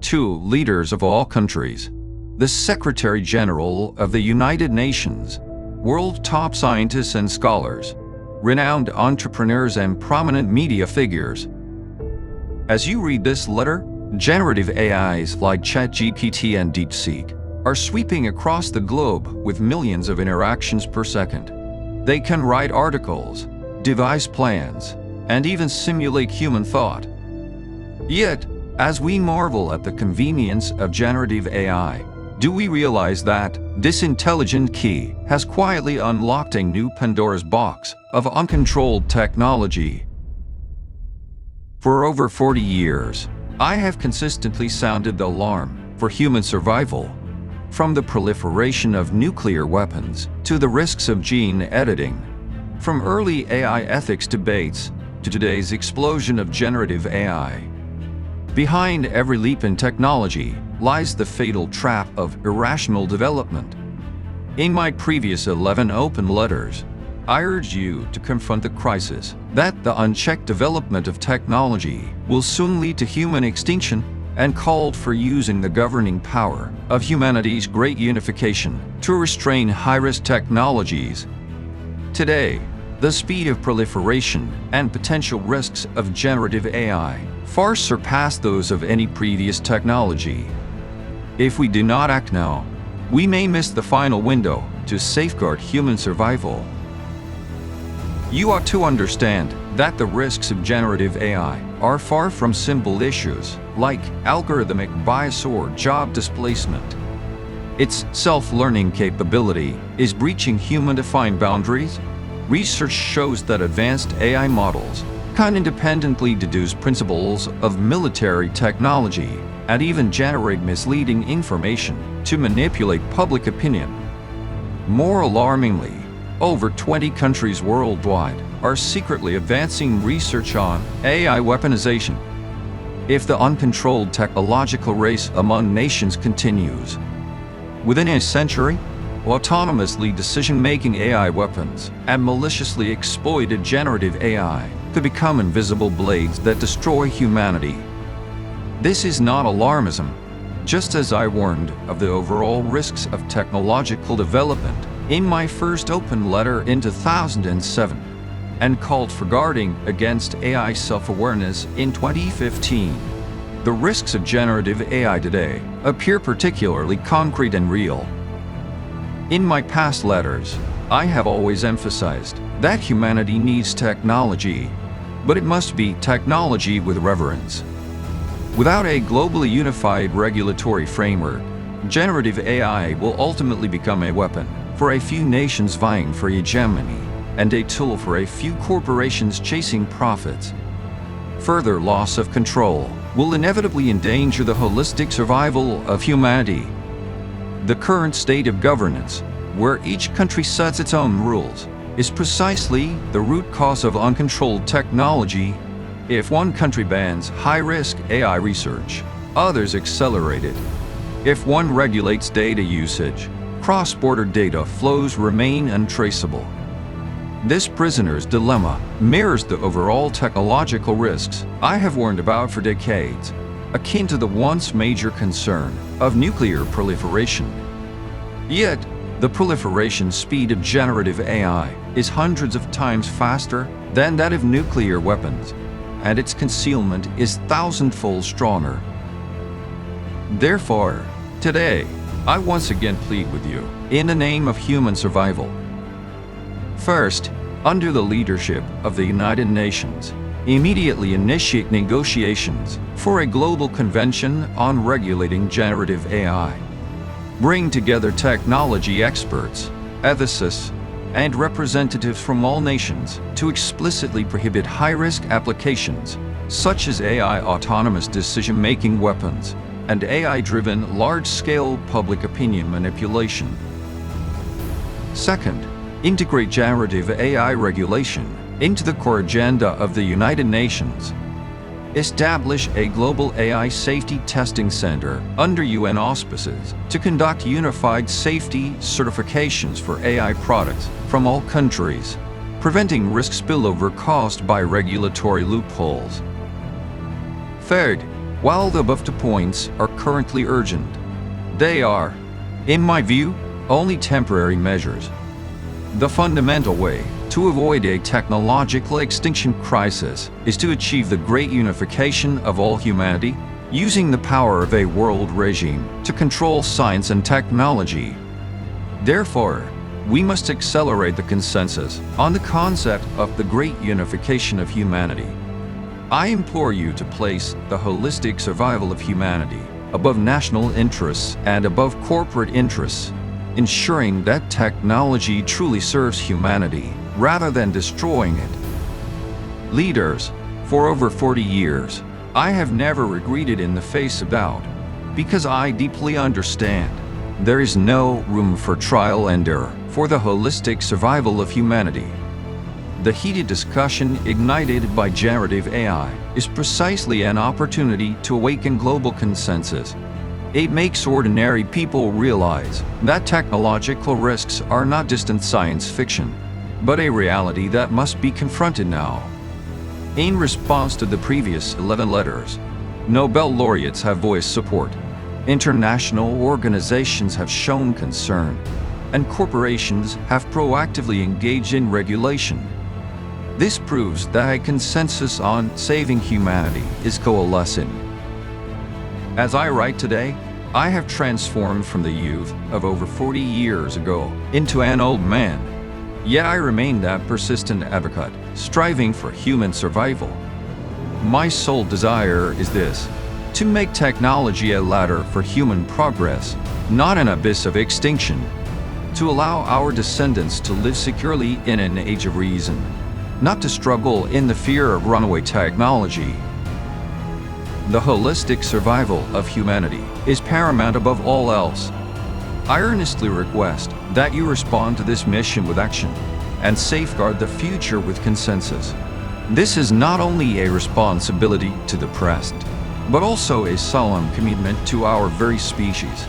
to leaders of all countries, the Secretary General of the United Nations, world top scientists and scholars, renowned entrepreneurs and prominent media figures. As you read this letter, generative AIs like ChatGPT and DeepSeek are sweeping across the globe with millions of interactions per second. They can write articles, devise plans, and even simulate human thought. Yet, as we marvel at the convenience of generative AI, do we realize that this intelligent key has quietly unlocked a new Pandora's box of uncontrolled technology? For over 40 years, I have consistently sounded the alarm for human survival. From the proliferation of nuclear weapons to the risks of gene editing, from early AI ethics debates to today's explosion of generative AI. Behind every leap in technology lies the fatal trap of irrational development. In my previous 11 open letters, I urged you to confront the crisis that the unchecked development of technology will soon lead to human extinction, and called for using the governing power of humanity's great unification to restrain high-risk technologies. Today, the speed of proliferation and potential risks of generative AI far surpass those of any previous technology. If we do not act now, we may miss the final window to safeguard human survival. You ought to understand that the risks of generative AI are far from simple issues like algorithmic bias or job displacement. Its self-learning capability is breaching human-defined boundaries. Research shows that advanced AI models can independently deduce principles of military technology and even generate misleading information to manipulate public opinion. More alarmingly, over 20 countries worldwide are secretly advancing research on AI weaponization. If the uncontrolled technological race among nations continues, within a century, autonomously decision-making AI weapons and maliciously exploited generative AI could become invisible blades that destroy humanity. This is not alarmism, just as I warned of the overall risks of technological development in my first open letter in 2007 and called for guarding against AI self-awareness in 2015. The risks of generative AI today appear particularly concrete and real. In my past letters, I have always emphasized that humanity needs technology, but it must be technology with reverence. Without a globally unified regulatory framework, generative AI will ultimately become a weapon for a few nations vying for hegemony and a tool for a few corporations chasing profits. Further loss of control will inevitably endanger the holistic survival of humanity. The current state of governance, where each country sets its own rules, is precisely the root cause of uncontrolled technology. If one country bans high-risk AI research, others accelerate it. If one regulates data usage, cross-border data flows remain untraceable. This prisoner's dilemma mirrors the overall technological risks I have warned about for decades, akin to the once major concern of nuclear proliferation. Yet, the proliferation speed of generative AI is hundreds of times faster than that of nuclear weapons, and its concealment is thousandfold stronger. Therefore, today, I once again plead with you, in the name of human survival. First, under the leadership of the United Nations, immediately initiate negotiations for a global convention on regulating generative AI. Bring together technology experts, ethicists, and representatives from all nations to explicitly prohibit high-risk applications, such as AI autonomous decision-making weapons and AI-driven large-scale public opinion manipulation. Second, integrate generative AI regulation into the core agenda of the United Nations. Establish a global AI safety testing center under UN auspices to conduct unified safety certifications for AI products from all countries, preventing risk spillover caused by regulatory loopholes. Third, while the above two points are currently urgent. They are, in my view, only temporary measures. The fundamental way to avoid a technological extinction crisis is to achieve the great unification of all humanity, using the power of a world regime to control science and technology. Therefore, we must accelerate the consensus on the concept of the great unification of humanity. I implore you to place the holistic survival of humanity above national interests and above corporate interests, ensuring that technology truly serves humanity rather than destroying it. Leaders, for over 40 years, I have never regretted in the face of doubt, because I deeply understand there is no room for trial and error for the holistic survival of humanity. The heated discussion ignited by generative AI is precisely an opportunity to awaken global consensus. It makes ordinary people realize that technological risks are not distant science fiction, but a reality that must be confronted now. In response to the previous 11 letters, Nobel laureates have voiced support, international organizations have shown concern, and corporations have proactively engaged in regulation. This proves that a consensus on saving humanity is coalescing. As I write today, I have transformed from the youth of over 40 years ago into an old man. Yet I remain that persistent advocate, striving for human survival. My sole desire is this: to make technology a ladder for human progress, not an abyss of extinction. To allow our descendants to live securely in an age of reason, not to struggle in the fear of runaway technology. The holistic survival of humanity is paramount above all else. I earnestly request that you respond to this mission with action and safeguard the future with consensus. This is not only a responsibility to the present, but also a solemn commitment to our very species.